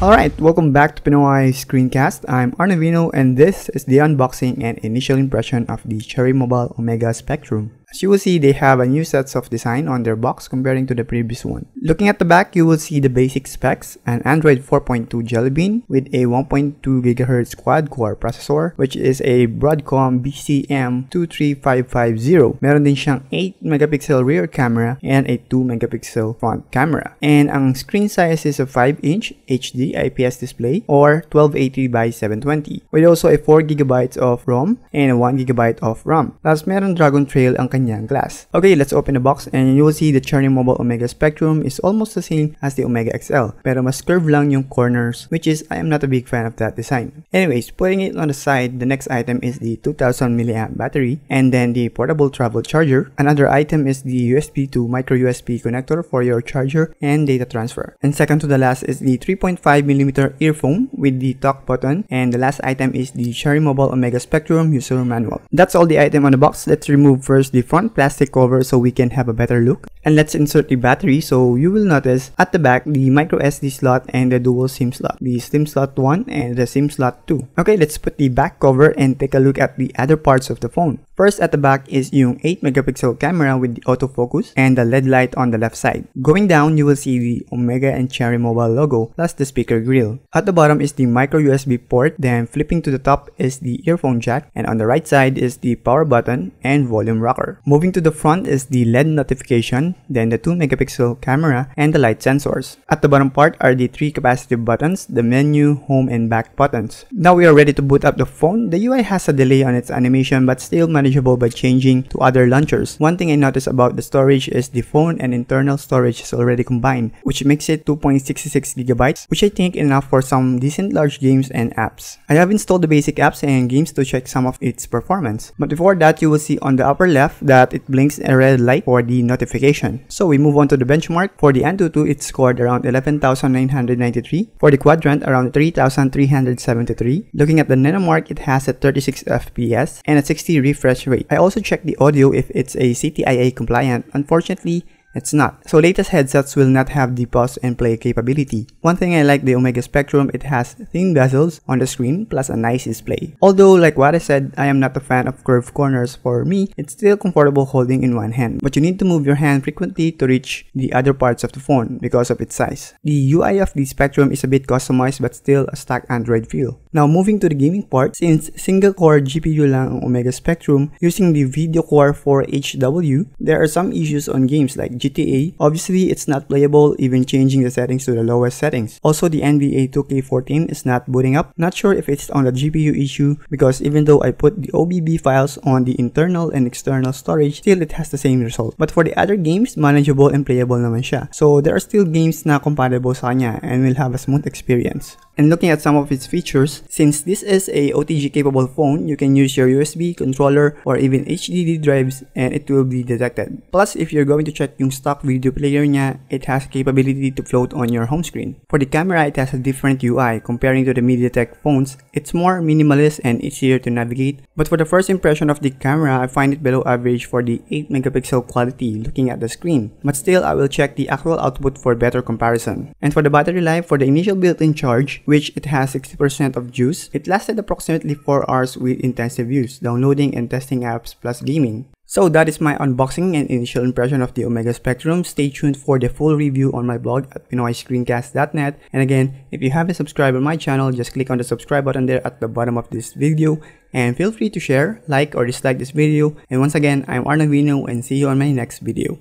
Alright, welcome back to Pinoy Screencast. I'm Arnavino and this is the unboxing and initial impression of the Cherry Mobile Omega Spectrum. As you will see, they have a new sets of design on their box comparing to the previous one. Looking at the back, you will see the basic specs, an Android 4.2 Jelly Bean with a 1.2 GHz quad-core processor, which is a Broadcom BCM23550. Meron din siyang 8 megapixel rear camera and a 2 megapixel front camera. And ang screen size is a 5-inch HD IPS display or 1280 by 720 with also a 4 GB of ROM and a 1 GB of RAM. Plus, meron Dragon Trail ang kanyang glass. Okay, let's open the box and you will see the Cherry Mobile Omega Spectrum is almost the same as the Omega XL, pero mas curved lang yung corners, which is I am not a big fan of that design. Anyways, putting it on the side, the next item is the 2000 mAh battery and then the portable travel charger. Another item is the USB to micro USB connector for your charger and data transfer. And second to the last is the 3.5mm earphone with the talk button, and the last item is the Cherry Mobile Omega Spectrum user manual. That's all the item on the box. Let's remove first the front plastic cover so we can have a better look, and let's insert the battery. So you will notice at the back the micro SD slot and the dual SIM slot, the SIM slot 1 and the SIM slot 2. Okay, let's put the back cover and take a look at the other parts of the phone. First, at the back is yung 8 megapixel camera with the autofocus and the LED light on the left side. Going down, you will see the Omega and Cherry Mobile logo plus the speaker grill. At the bottom is the micro USB port, then flipping to the top is the earphone jack, and on the right side is the power button and volume rocker. Moving to the front is the LED notification, then the 2 megapixel camera and the light sensors. At the bottom part are the 3 capacitive buttons, the menu, home and back buttons. Now we are ready to boot up the phone. The UI has a delay on its animation but still manageable by changing to other launchers. One thing I noticed about the storage is the phone and internal storage is already combined, which makes it 2.66 GB, which I think enough for some decent large games and apps. I have installed the basic apps and games to check some of its performance. But before that, you will see on the upper left that it blinks a red light for the notification. So we move on to the benchmark. For the Antutu, it scored around 11,993. For the quadrant, around 3,373. Looking at the Nanomark, it has a 36 FPS and a 60 refresh rate. I also checked the audio if it's a CTIA compliant. Unfortunately, it's not. So latest headsets will not have the pause and play capability. One thing I like the Omega Spectrum, it has thin bezels on the screen plus a nice display. Although like what I said, I am not a fan of curved corners. For me, it's still comfortable holding in one hand, but you need to move your hand frequently to reach the other parts of the phone because of its size. The UI of the Spectrum is a bit customized but still a stock Android feel. Now moving to the gaming part, since single core GPU lang ang Omega Spectrum using the Video Core 4HW, there are some issues on games like GTA. Obviously, it's not playable even changing the settings to the lowest settings. Also, the NBA 2K14 is not booting up. Not sure if it's on the GPU issue because even though I put the OBB files on the internal and external storage, still it has the same result. But for the other games, manageable and playable naman siya. So there are still games na compatible sa kanya and will have a smooth experience. And looking at some of its features, since this is a OTG capable phone, you can use your USB, controller, or even HDD drives and it will be detected. Plus, if you're going to check yung stock video player niya, it has capability to float on your home screen. For the camera, it has a different UI comparing to the MediaTek phones. It's more minimalist and easier to navigate. But for the first impression of the camera, I find it below average for the 8 megapixel quality looking at the screen. But still, I will check the actual output for better comparison. And for the battery life, for the initial built-in charge, which it has 60% of juice, it lasted approximately 4 hours with intensive use, downloading and testing apps plus gaming. So that is my unboxing and initial impression of the Omega Spectrum. Stay tuned for the full review on my blog at pinoyscreencast.net. And again, if you haven't subscribed on my channel, just click on the subscribe button there at the bottom of this video. And feel free to share, like, or dislike this video. And once again, I'm Arnavino and see you on my next video.